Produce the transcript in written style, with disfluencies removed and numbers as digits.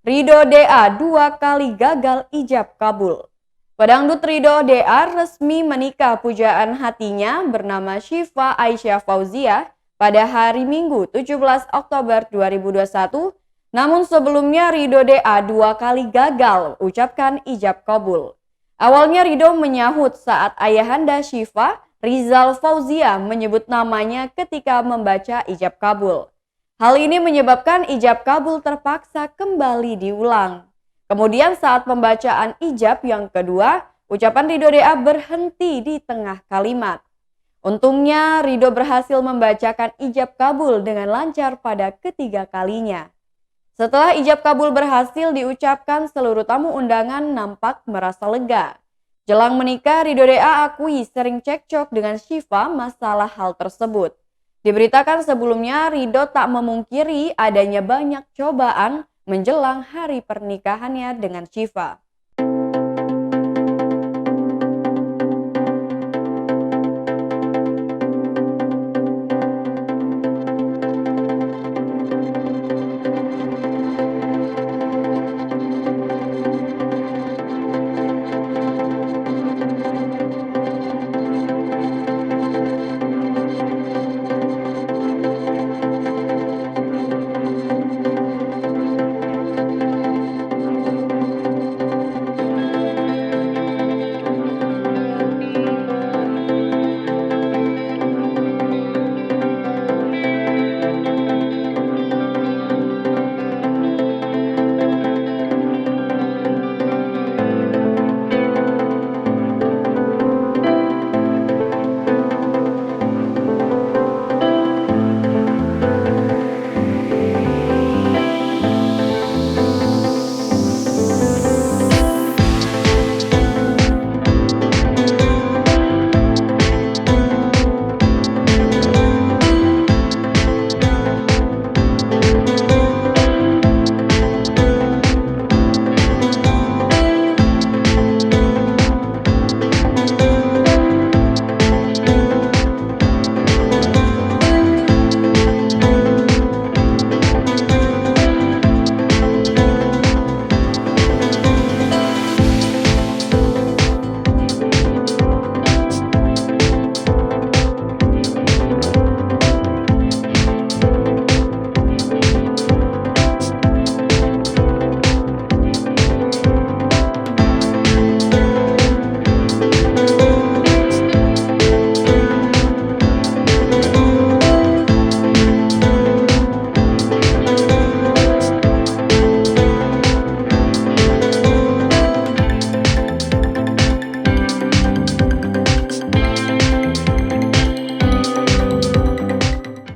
Ridho DA 2 kali gagal ijab kabul. Pedangdut Ridho DA resmi menikah pujaan hatinya bernama Syifa Aisyah Fauzia pada hari Minggu 17 Oktober 2021. Namun sebelumnya Ridho DA 2 kali gagal ucapkan ijab kabul. Awalnya Ridho menyahut saat ayahanda Syifa, Rizal Fauzia, menyebut namanya ketika membaca ijab kabul. Hal ini menyebabkan ijab kabul terpaksa kembali diulang. Kemudian saat pembacaan ijab yang kedua, ucapan Ridho DA berhenti di tengah kalimat. Untungnya Ridho berhasil membacakan ijab kabul dengan lancar pada ketiga kalinya. Setelah ijab kabul berhasil diucapkan, seluruh tamu undangan nampak merasa lega. Jelang menikah, Ridho DA akui sering cekcok dengan Syifa masalah hal tersebut. Diberitakan sebelumnya, Ridho tak memungkiri adanya banyak cobaan menjelang hari pernikahannya dengan Syifa.